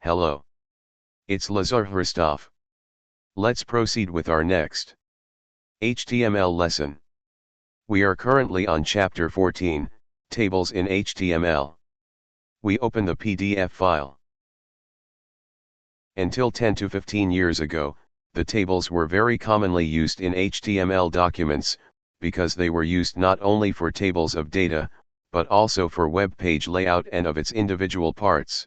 Hello. It's Lazarus. Let's proceed with our next HTML lesson. We are currently on Chapter 14, Tables in HTML. We open the PDF file. Until 10 to 15 years ago, the tables were very commonly used in HTML documents, because they were used not only for tables of data, but also for web page layout and of its individual parts.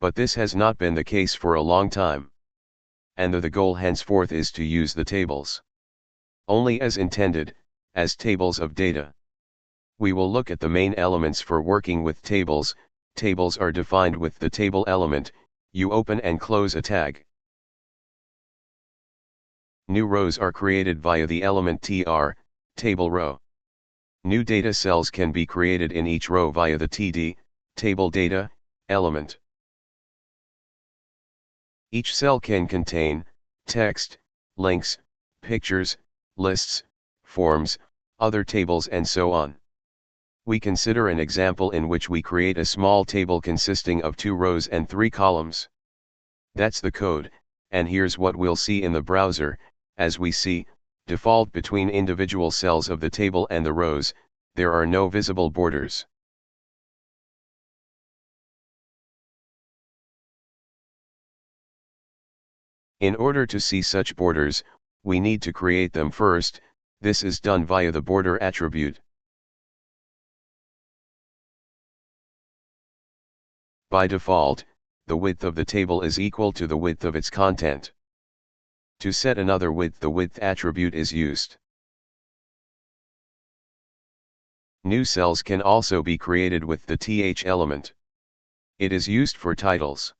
But this has not been the case for a long time. And the goal henceforth is to use the tables only as intended, as tables of data. We will look at the main elements for working with tables. Tables are defined with the table element. You open and close a tag. New rows are created via the element tr, table row. New data cells can be created in each row via the td, table data, element. Each cell can contain text, links, pictures, lists, forms, other tables and so on. We consider an example in which we create a small table consisting of 2 rows and 3 columns. That's the code, and here's what we'll see in the browser. As we see, default between individual cells of the table and the rows, there are no visible borders. In order to see such borders, we need to create them first. This is done via the border attribute. By default, the width of the table is equal to the width of its content. To set another width, the width attribute is used. New cells can also be created with the th element. It is used for titles.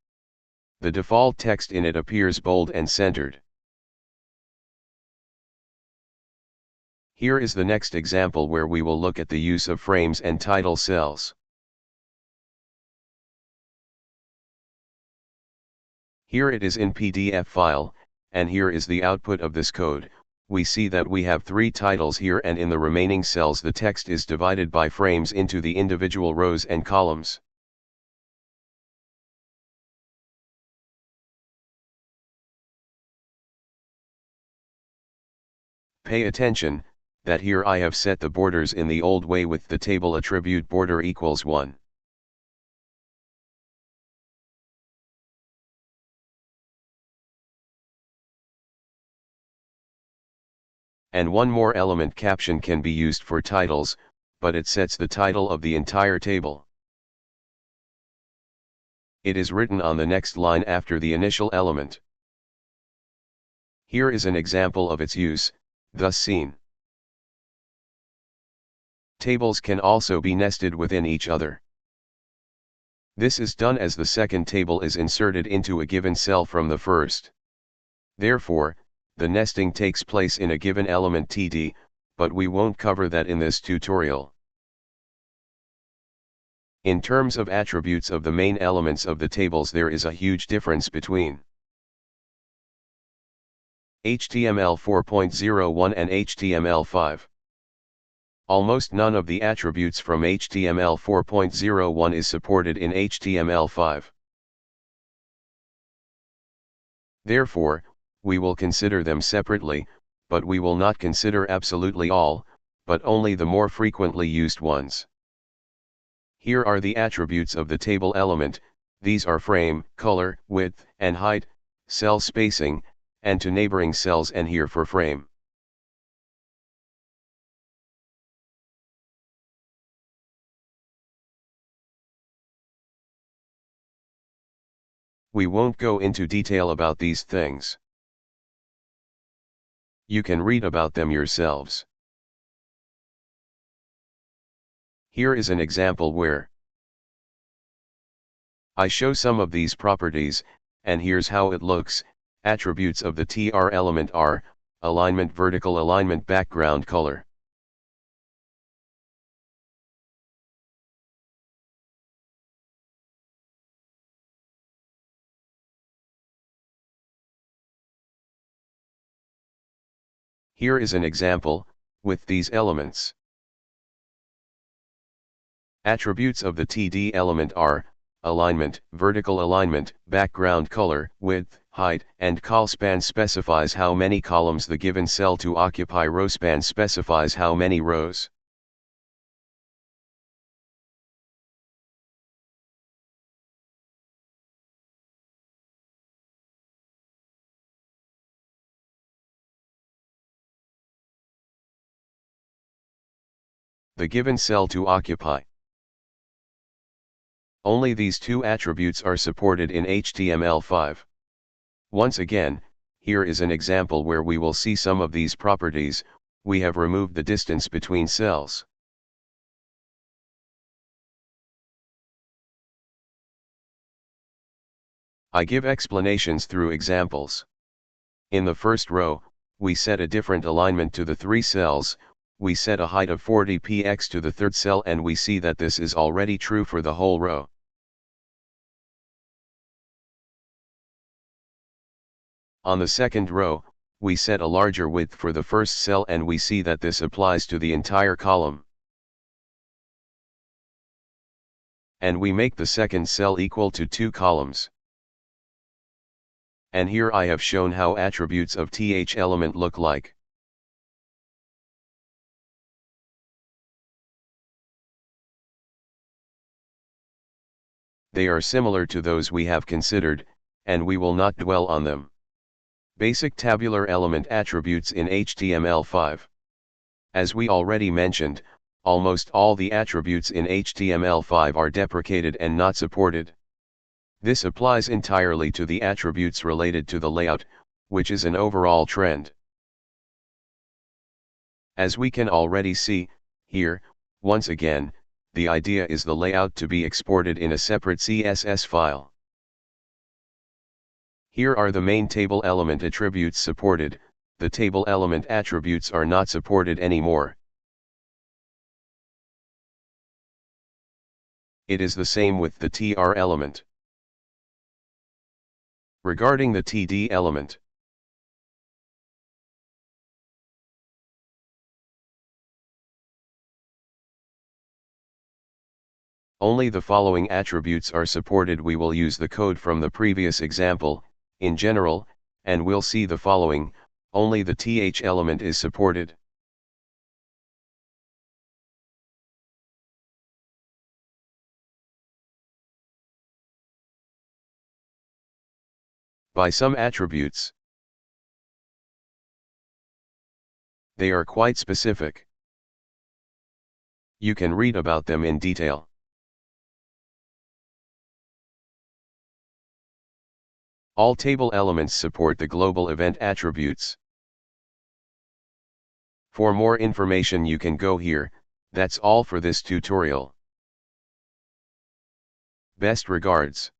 The default text in it appears bold and centered. Here is the next example where we will look at the use of frames and title cells. Here it is in PDF file, and here is the output of this code. We see that we have 3 titles here, and in the remaining cells the text is divided by frames into the individual rows and columns. Pay attention, that here I have set the borders in the old way with the table attribute border equals 1. And one more element, caption, can be used for titles, but it sets the title of the entire table. It is written on the next line after the initial element. Here is an example of its use, thus seen. Tables can also be nested within each other. This is done as the second table is inserted into a given cell from the first. Therefore, the nesting takes place in a given element td, but we won't cover that in this tutorial. In terms of attributes of the main elements of the tables, there is a huge difference between HTML 4.01 and HTML5. Almost none of the attributes from HTML 4.01 is supported in HTML5. Therefore, we will consider them separately, but we will not consider absolutely all, but only the more frequently used ones. Here are the attributes of the table element. These are frame, color, width, and height, cell spacing, and to neighboring cells, and here for frame. We won't go into detail about these things. You can read about them yourselves. Here is an example where I show some of these properties, and here's how it looks. Attributes of the tr element are alignment, vertical alignment, background color. Here is an example, with these elements. Attributes of the td element are alignment, vertical alignment, background color, width, height, and col span specifies how many columns the given cell to occupy. Row span specifies how many rows. The given cell to occupy. Only these two attributes are supported in HTML5. Once again, here is an example where we will see some of these properties. We have removed the distance between cells. I give explanations through examples. In the first row, we set a different alignment to the three cells. We set a height of 40 px to the third cell, and we see that this is already true for the whole row. On the second row, we set a larger width for the first cell, and we see that this applies to the entire column. And we make the second cell equal to 2 columns. And here I have shown how attributes of th element look like. They are similar to those we have considered, and we will not dwell on them. Basic tabular element attributes in HTML5. As we already mentioned, almost all the attributes in HTML5 are deprecated and not supported. This applies entirely to the attributes related to the layout, which is an overall trend. As we can already see, here, once again, the idea is the layout to be exported in a separate CSS file. Here are the main table element attributes supported. The table element attributes are not supported anymore. It is the same with the tr element. Regarding the td element, only the following attributes are supported. We will use the code from the previous example, in general, and we'll see the following: only the th element is supported. By some attributes, they are quite specific. You can read about them in detail. All table elements support the global event attributes. For more information you can go here. That's all for this tutorial. Best regards.